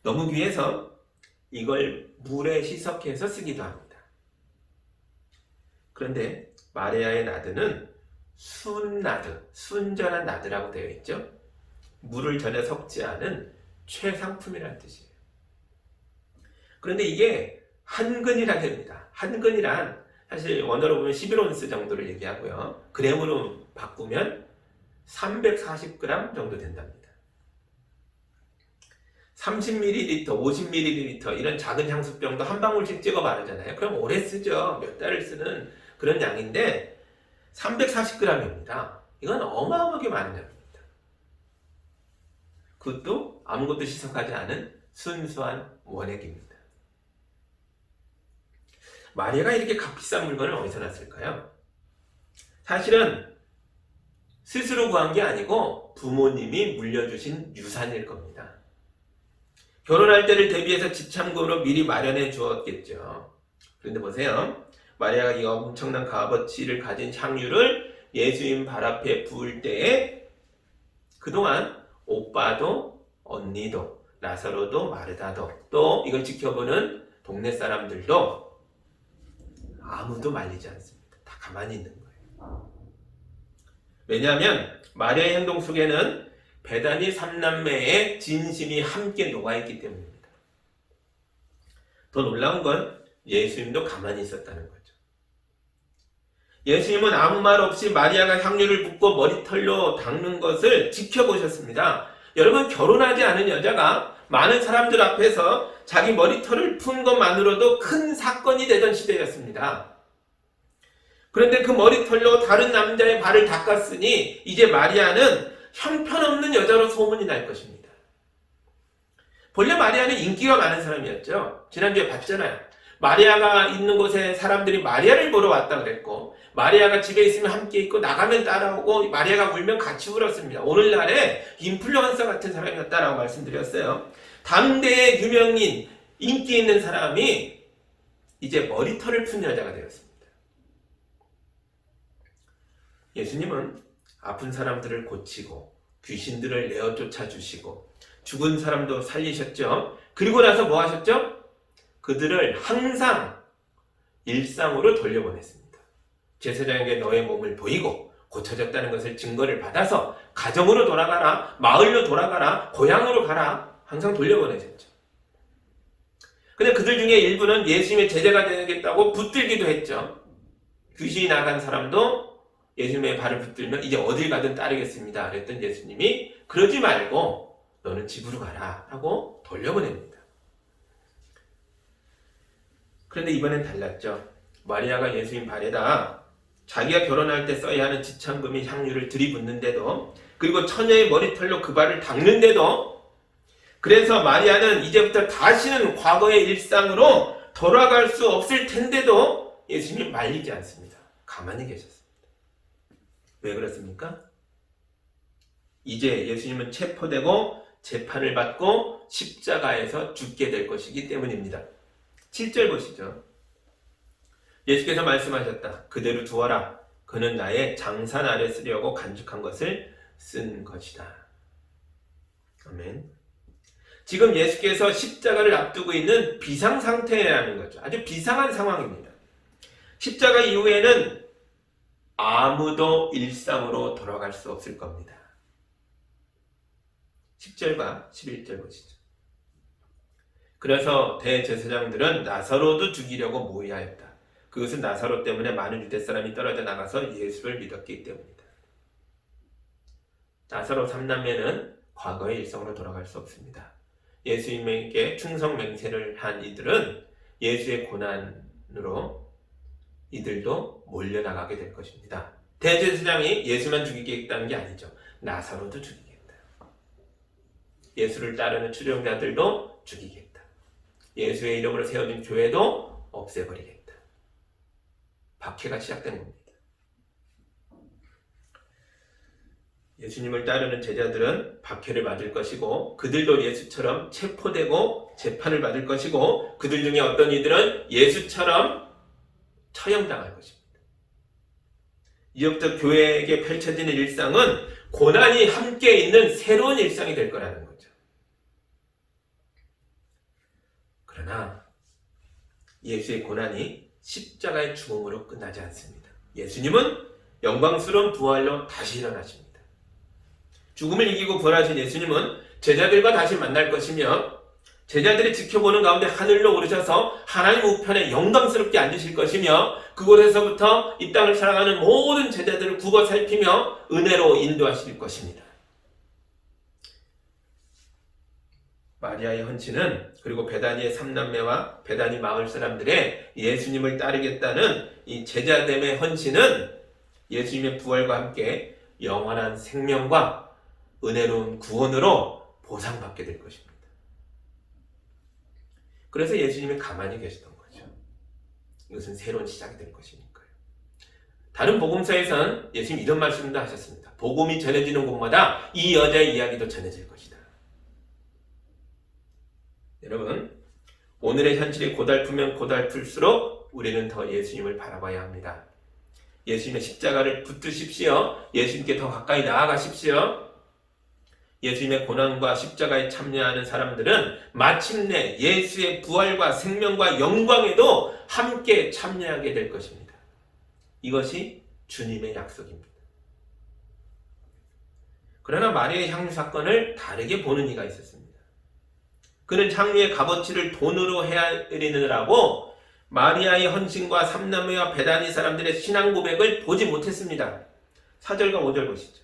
너무 귀해서 이걸 물에 희석해서 쓰기도 합니다. 그런데 마리아의 나드는 순나드, 순전한 나드라고 되어 있죠. 물을 전혀 섞지 않은 최상품이라는 뜻이에요. 그런데 이게 한 근이라 됩니다. 한 근이란 사실 원어로 보면 11온스 정도를 얘기하고요. 그램으로 바꾸면 340g 정도 된답니다. 30ml, 50ml 이런 작은 향수병도 한 방울씩 찍어 바르잖아요. 그럼 오래 쓰죠. 몇 달을 쓰는 그런 양인데 340g입니다. 이건 어마어마하게 많은 양입니다. 그것도 아무것도 희석하지 않은 순수한 원액입니다. 마리아가 이렇게 값비싼 물건을 어디서 났을까요? 사실은 스스로 구한 게 아니고 부모님이 물려주신 유산일 겁니다. 결혼할 때를 대비해서 지참금으로 미리 마련해 주었겠죠. 그런데 보세요. 마리아가 이 엄청난 값어치를 가진 향유를 예수님 발 앞에 부을 때에 그동안 오빠도 언니도 나사로도 마르다도 또 이걸 지켜보는 동네 사람들도 아무도 말리지 않습니다. 다 가만히 있는 거예요. 왜냐하면 마리아의 행동 속에는 베다니 삼남매의 진심이 함께 녹아있기 때문입니다. 더 놀라운 건 예수님도 가만히 있었다는 거죠. 예수님은 아무 말 없이 마리아가 향유를 붓고 머리털로 닦는 것을 지켜보셨습니다. 여러분, 결혼하지 않은 여자가 많은 사람들 앞에서 자기 머리털을 푼 것만으로도 큰 사건이 되던 시대였습니다. 그런데 그 머리털로 다른 남자의 발을 닦았으니 이제 마리아는 형편없는 여자로 소문이 날 것입니다. 본래 마리아는 인기가 많은 사람이었죠. 지난주에 봤잖아요. 마리아가 있는 곳에 사람들이 마리아를 보러 왔다 그랬고, 마리아가 집에 있으면 함께 있고 나가면 따라오고, 마리아가 울면 같이 울었습니다. 오늘날에 인플루언서 같은 사람이었다라고 말씀드렸어요. 당대의 유명인, 인기 있는 사람이 이제 머리털을 푼 여자가 되었습니다. 예수님은 아픈 사람들을 고치고 귀신들을 내어 쫓아주시고 죽은 사람도 살리셨죠. 그리고 나서 뭐 하셨죠? 그들을 항상 일상으로 돌려보냈습니다. 제사장에게 너의 몸을 보이고 고쳐졌다는 것을 증거를 받아서 가정으로 돌아가라, 마을로 돌아가라, 고향으로 가라, 항상 돌려보내셨죠. 근데 그들 중에 일부는 예수님의 제자가 되겠다고 붙들기도 했죠. 귀신이 나간 사람도 예수님의 발을 붙들면 이제 어딜 가든 따르겠습니다. 그랬던 예수님이 그러지 말고 너는 집으로 가라 하고 돌려보냅니다. 그런데 이번엔 달랐죠. 마리아가 예수님 발에다 자기가 결혼할 때 써야 하는 지참금인 향유를 들이붓는데도, 그리고 처녀의 머리털로 그 발을 닦는데도, 그래서 마리아는 이제부터 다시는 과거의 일상으로 돌아갈 수 없을 텐데도 예수님이 말리지 않습니다. 가만히 계셨습니다. 왜 그렇습니까? 이제 예수님은 체포되고 재판을 받고 십자가에서 죽게 될 것이기 때문입니다. 7절 보시죠. 예수께서 말씀하셨다. 그대로 두어라. 그는 나의 장산 아래 쓰려고 간직한 것을 쓴 것이다. 아멘. 지금 예수께서 십자가를 앞두고 있는 비상상태라는 거죠. 아주 비상한 상황입니다. 십자가 이후에는 아무도 일상으로 돌아갈 수 없을 겁니다. 10절과 11절 보시죠. 그래서 대제사장들은 나사로도 죽이려고 모의하였다. 그것은 나사로 때문에 많은 유대 사람이 떨어져 나가서 예수를 믿었기 때문이다. 나사로 3남매는 과거의 일상으로 돌아갈 수 없습니다. 예수님에게 충성 맹세를 한 이들은 예수의 고난으로 이들도 몰려나가게 될 것입니다. 대제사장이 예수만 죽이겠다는 게 아니죠. 나사로도 죽이겠다. 예수를 따르는 추종자들도 죽이겠다. 예수의 이름으로 세워진 교회도 없애버리겠다. 박해가 시작된 겁니다. 예수님을 따르는 제자들은 박해를 맞을 것이고, 그들도 예수처럼 체포되고 재판을 받을 것이고, 그들 중에 어떤 이들은 예수처럼 처형당할 것입니다. 이제부터 교회에게 펼쳐지는 일상은 고난이 함께 있는 새로운 일상이 될 거라는 거죠. 그러나 예수의 고난이 십자가의 죽음으로 끝나지 않습니다. 예수님은 영광스러운 부활로 다시 일어나십니다. 죽음을 이기고 부활하신 예수님은 제자들과 다시 만날 것이며, 제자들이 지켜보는 가운데 하늘로 오르셔서 하나님 우편에 영광스럽게 앉으실 것이며, 그곳에서부터 이 땅을 살아가는 모든 제자들을 굽어 살피며 은혜로 인도하실 것입니다. 마리아의 헌신은, 그리고 베다니의 3남매와 베다니 마을 사람들의 예수님을 따르겠다는 이 제자됨의 헌신은 예수님의 부활과 함께 영원한 생명과 은혜로운 구원으로 보상받게 될 것입니다. 그래서 예수님이 가만히 계셨던 거죠. 이것은 새로운 시작이 될 것이니까요. 다른 복음서에서는 예수님 이런 말씀도 하셨습니다. 복음이 전해지는 곳마다 이 여자의 이야기도 전해질 것이다. 여러분, 오늘의 현실이 고달프면 고달플수록 우리는 더 예수님을 바라봐야 합니다. 예수님의 십자가를 붙드십시오. 예수님께 더 가까이 나아가십시오. 예수님의 고난과 십자가에 참여하는 사람들은 마침내 예수의 부활과 생명과 영광에도 함께 참여하게 될 것입니다. 이것이 주님의 약속입니다. 그러나 마리아의 향유 사건을 다르게 보는 이가 있었습니다. 그는 향유의 값어치를 돈으로 헤아리느라고 마리아의 헌신과 삼남매와 베다니 사람들의 신앙 고백을 보지 못했습니다. 4절과 5절 보시죠.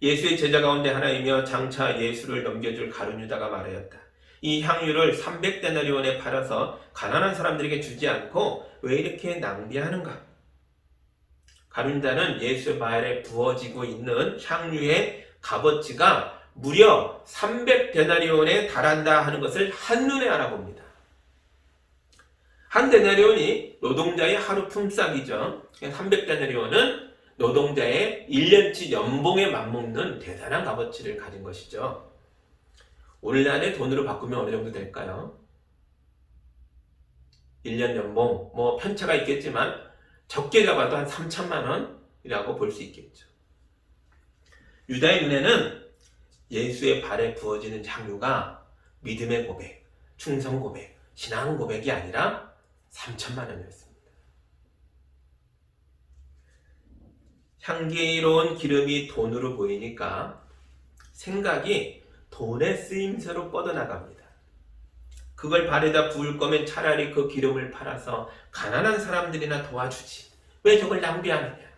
예수의 제자 가운데 하나이며 장차 예수를 넘겨줄 가룟 유다가 말하였다. 이 향유를 300데나리온에 팔아서 가난한 사람들에게 주지 않고 왜 이렇게 낭비하는가? 가룟 유다는 예수의 발에 부어지고 있는 향유의 값어치가 무려 300데나리온에 달한다 하는 것을 한눈에 알아봅니다. 한 데나리온이 노동자의 하루 품삯이죠. 300데나리온은 노동자의 1년치 연봉에 맞먹는 대단한 값어치를 가진 것이죠. 오늘날의 돈으로 바꾸면 어느 정도 될까요? 1년 연봉, 편차가 있겠지만 적게 잡아도 한 3천만 원이라고 볼 수 있겠죠. 유다의 눈에는 예수의 발에 부어지는 향유가 믿음의 고백, 충성 고백, 신앙 고백이 아니라 3천만 원이었습니다. 향기로운 기름이 돈으로 보이니까 생각이 돈의 쓰임새로 뻗어나갑니다. 그걸 발에다 부을 거면 차라리 그 기름을 팔아서 가난한 사람들이나 도와주지. 왜 저걸 낭비하느냐?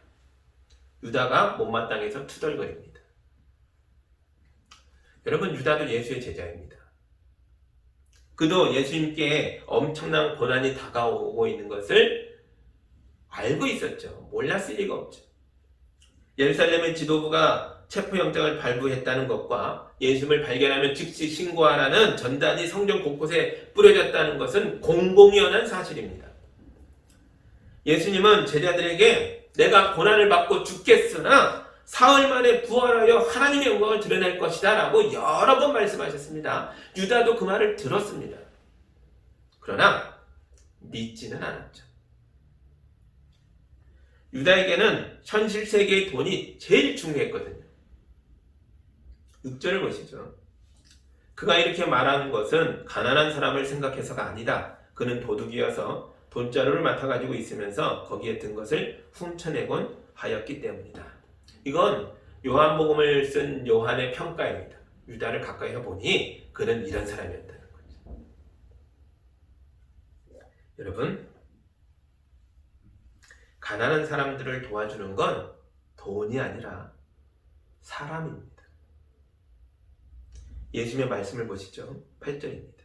유다가 못마땅해서 투덜거립니다. 여러분, 유다도 예수의 제자입니다. 그도 예수님께 엄청난 고난이 다가오고 있는 것을 알고 있었죠. 몰랐을 리가 없죠. 예루살렘의 지도부가 체포영장을 발부했다는 것과 예수님을 발견하면 즉시 신고하라는 전단이 성전 곳곳에 뿌려졌다는 것은 공공연한 사실입니다. 예수님은 제자들에게 내가 고난을 받고 죽겠으나 사흘 만에 부활하여 하나님의 영광을 드러낼 것이다 라고 여러 번 말씀하셨습니다. 유다도 그 말을 들었습니다. 그러나 믿지는 않았죠. 유다에게는 현실 세계의 돈이 제일 중요했거든요. 6절을 보시죠. 그가 이렇게 말한 것은 가난한 사람을 생각해서가 아니다. 그는 도둑이어서 돈자루를 맡아가지고 있으면서 거기에 든 것을 훔쳐내곤 하였기 때문이다. 이건 요한복음을 쓴 요한의 평가입니다. 유다를 가까이서 보니 그는 이런 사람이었다는 거죠. 여러분, 가난한 사람들을 도와주는 건 돈이 아니라 사람입니다. 예수님의 말씀을 보시죠. 8절입니다.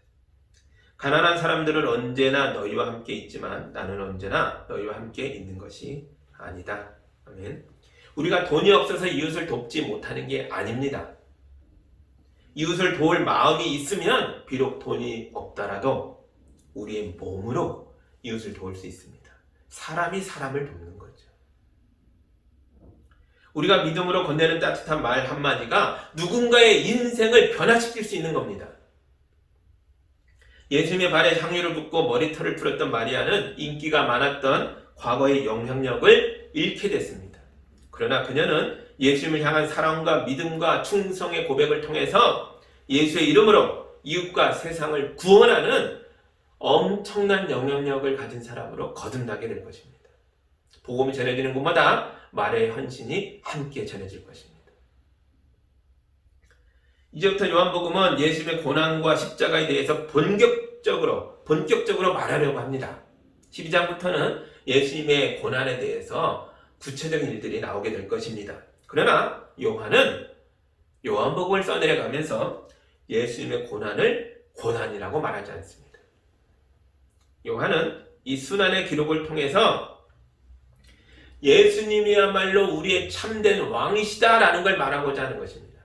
가난한 사람들은 언제나 너희와 함께 있지만 나는 언제나 너희와 함께 있는 것이 아니다. 아멘. 우리가 돈이 없어서 이웃을 돕지 못하는 게 아닙니다. 이웃을 도울 마음이 있으면 비록 돈이 없더라도 우리의 몸으로 이웃을 도울 수 있습니다. 사람이 사람을 돕는 거죠. 우리가 믿음으로 건네는 따뜻한 말 한마디가 누군가의 인생을 변화시킬 수 있는 겁니다. 예수님의 발에 향유를 붓고 머리털을 풀었던 마리아는 인기가 많았던 과거의 영향력을 잃게 됐습니다. 그러나 그녀는 예수님을 향한 사랑과 믿음과 충성의 고백을 통해서 예수의 이름으로 이웃과 세상을 구원하는 엄청난 영향력을 가진 사람으로 거듭나게 될 것입니다. 복음이 전해지는 곳마다 말의 헌신이 함께 전해질 것입니다. 이제부터 요한복음은 예수님의 고난과 십자가에 대해서 본격적으로 말하려고 합니다. 12장부터는 예수님의 고난에 대해서 구체적인 일들이 나오게 될 것입니다. 그러나 요한은 요한복음을 써내려가면서 예수님의 고난을 고난이라고 말하지 않습니다. 요한은 이 순환의 기록을 통해서 예수님이야말로 우리의 참된 왕이시다라는 걸 말하고자 하는 것입니다.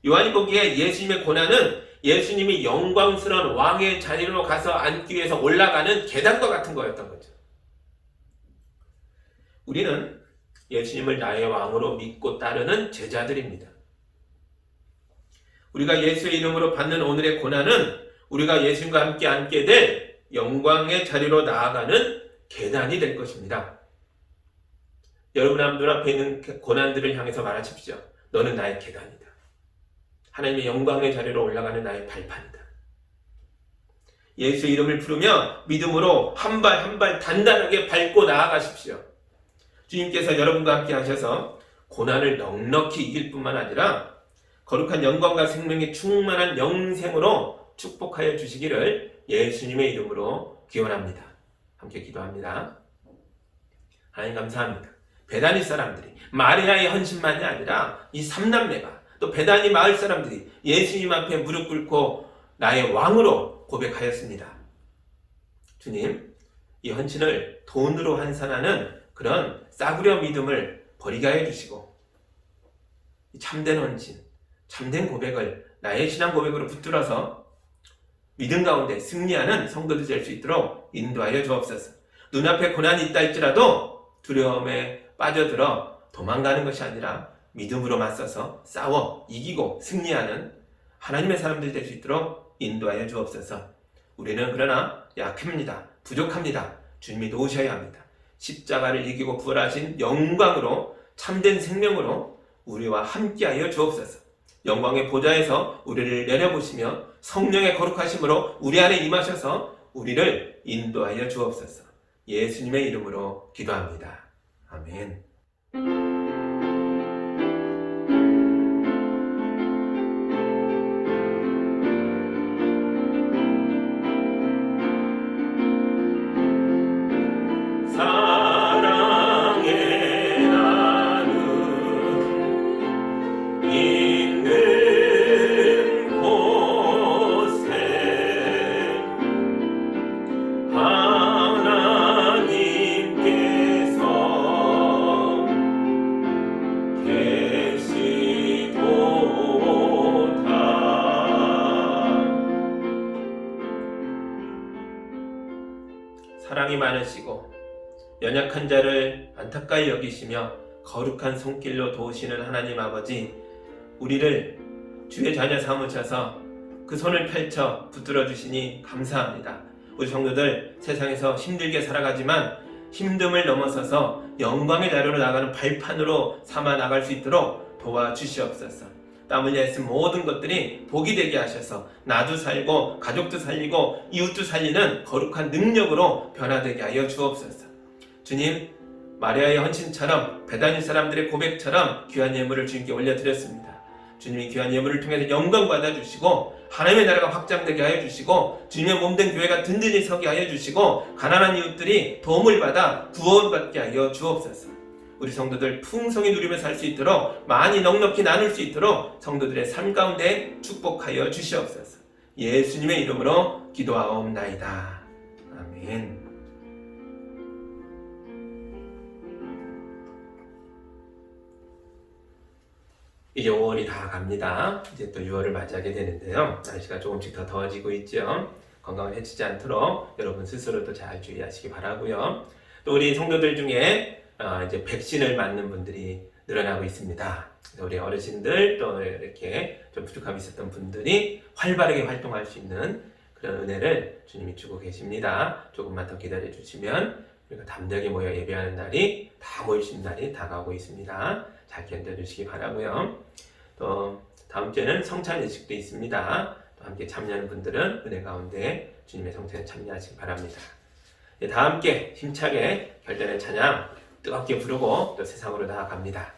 요한이 보기에 예수님의 고난은 예수님이 영광스러운 왕의 자리로 가서 앉기 위해서 올라가는 계단과 같은 거였던 거죠. 우리는 예수님을 나의 왕으로 믿고 따르는 제자들입니다. 우리가 예수의 이름으로 받는 오늘의 고난은 우리가 예수님과 함께 앉게 될 영광의 자리로 나아가는 계단이 될 것입니다. 여러분 앞에 있는 고난들을 향해서 말하십시오. 너는 나의 계단이다. 하나님의 영광의 자리로 올라가는 나의 발판이다. 예수의 이름을 부르며 믿음으로 한 발 한 발 단단하게 밟고 나아가십시오. 주님께서 여러분과 함께 하셔서 고난을 넉넉히 이길 뿐만 아니라 거룩한 영광과 생명이 충만한 영생으로 축복하여 주시기를 예수님의 이름으로 기원합니다. 함께 기도합니다. 하나님 감사합니다. 베다니 사람들이 마리아의 헌신만이 아니라 이 삼남매가 또 베다니 마을 사람들이 예수님 앞에 무릎 꿇고 나의 왕으로 고백하였습니다. 주님, 이 헌신을 돈으로 환산하는 그런 싸구려 믿음을 버리게 하여 주시고 참된 헌신, 참된 고백을 나의 신앙 고백으로 붙들어서 믿음 가운데 승리하는 성도들 될 수 있도록 인도하여 주옵소서. 눈앞에 고난이 있다 할지라도 두려움에 빠져들어 도망가는 것이 아니라 믿음으로 맞서서 싸워 이기고 승리하는 하나님의 사람들이 될 수 있도록 인도하여 주옵소서. 우리는 그러나 약합니다. 부족합니다. 주님이 도우셔야 합니다. 십자가를 이기고 부활하신 영광으로 참된 생명으로 우리와 함께하여 주옵소서. 영광의 보좌에서 우리를 내려보시며 성령의 거룩하심으로 우리 안에 임하셔서 우리를 인도하여 주옵소서. 예수님의 이름으로 기도합니다. 아멘. 사랑의 나눔 있는 곳에 하나님께서 계시도다. 사랑이 많으시고 연약한 자를 안타까이 여기시며 거룩한 손길로 도우시는 하나님 아버지, 우리를 주의 자녀 삼으셔서 그 손을 펼쳐 붙들어 주시니 감사합니다. 우리 성도들 세상에서 힘들게 살아가지만 힘듦을 넘어서서 영광의 자리로 나가는 발판으로 삼아 나갈 수 있도록 도와주시옵소서. 땀 흘려 쓴 모든 것들이 복이 되게 하셔서 나도 살고 가족도 살리고 이웃도 살리는 거룩한 능력으로 변화되게 하여 주옵소서. 주님, 마리아의 헌신처럼 베다니 사람들의 고백처럼 귀한 예물을 주님께 올려드렸습니다. 주님이 귀한 예물을 통해서 영광 받아주시고 하나님의 나라가 확장되게 하여 주시고 주님의 몸된 교회가 든든히 서게 하여 주시고 가난한 이웃들이 도움을 받아 구원받게 하여 주옵소서. 우리 성도들 풍성히 누리며 살 수 있도록 많이 넉넉히 나눌 수 있도록 성도들의 삶 가운데 축복하여 주시옵소서. 예수님의 이름으로 기도하옵나이다. 아멘. 이제 5월이 다 갑니다. 이제 또 6월을 맞이하게 되는데요. 날씨가 조금씩 더 더워지고 있죠. 건강을 해치지 않도록 여러분 스스로도 잘 주의하시기 바라고요. 또 우리 성도들 중에 이제 백신을 맞는 분들이 늘어나고 있습니다. 우리 어르신들 또 이렇게 좀 부족함이 있었던 분들이 활발하게 활동할 수 있는 그런 은혜를 주님이 주고 계십니다. 조금만 더 기다려 주시면 우리가 담대하게 모여 예배하는 날이 다 모일 수 있는 날이 다가오고 있습니다. 잘 견뎌주시기 바라고요. 또 다음 주에는 성찬 예식도 있습니다. 또 함께 참여하는 분들은 은혜 가운데 주님의 성찬에 참여하시기 바랍니다. 다 함께 힘차게 결단의 찬양 뜨겁게 부르고 또 세상으로 나아갑니다.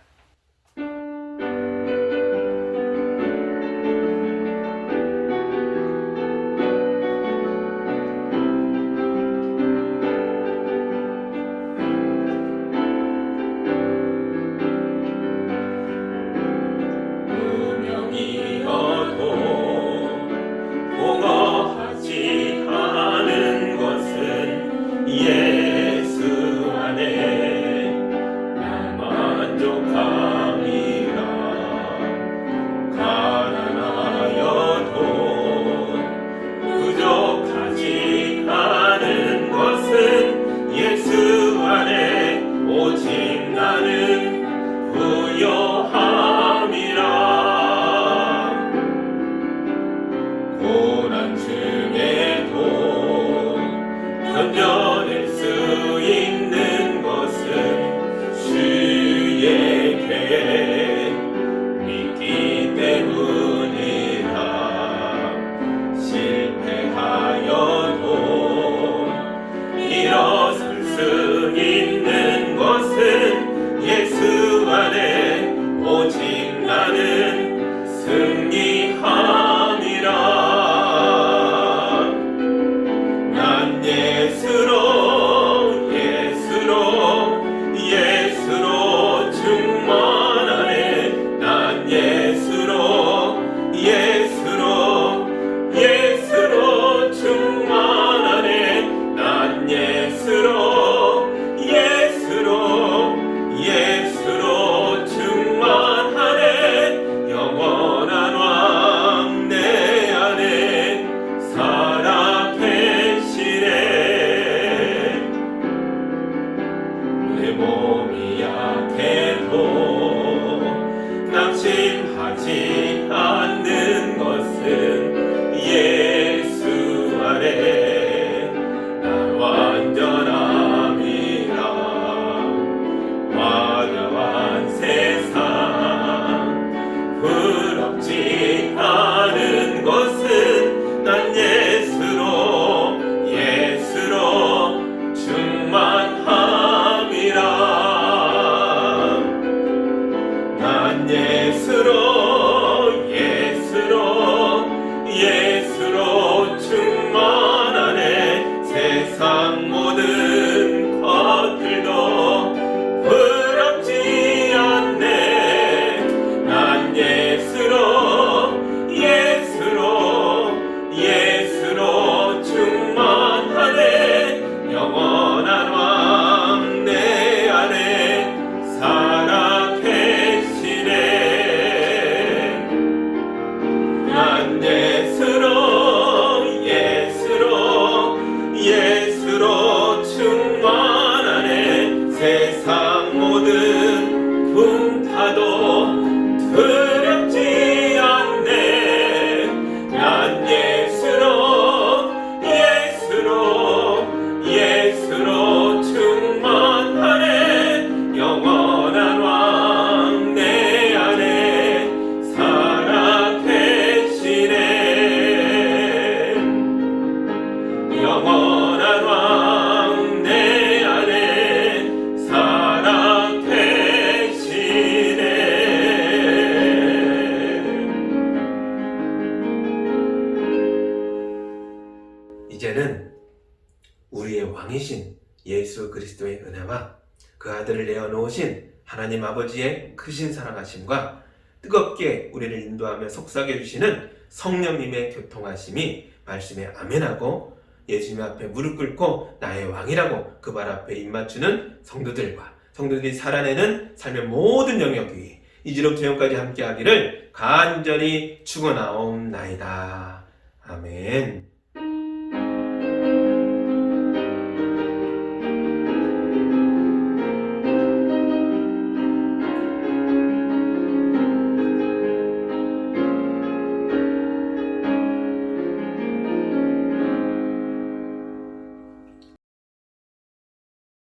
견뎌낼 수 있는 것은 주의 계획 믿기 때문이라. 실패하여도 일어설 수 있는 것은 예수 안에 오직 나는 승리함이라. 예수로 야한 세상 부럽지 않은 것은 난 예수로 충만함이라. 난 예수로 충만하네. 세상 모든 것들도 부럽지 않네. 난 예수로 충만하네. 영원한 왕 내 안에 살아 계시네. 난 예수로 충만하네. 세상 모든 풍파도 두렵지 않네. 난 예수로 충만하네. 영원한 왕 내 안에 살아 계시네. 영원한 왕 내 안에 살아 계시네. 이제는 우리의 왕이신 예수 그리스도의 은혜와 그 아들을 내어놓으신 하나님 아버지의 크신 사랑하심과 뜨겁게 우리를 인도하며 속삭여 주시는 성령님의 교통하심이 말씀에 아멘하고 예수님 앞에 무릎 꿇고 나의 왕이라고 그 발 앞에 입맞추는 성도들이 살아내는 삶의 모든 영역이 이제로부터 영까지 함께하기를 간절히 축원하옵나이다. 아멘.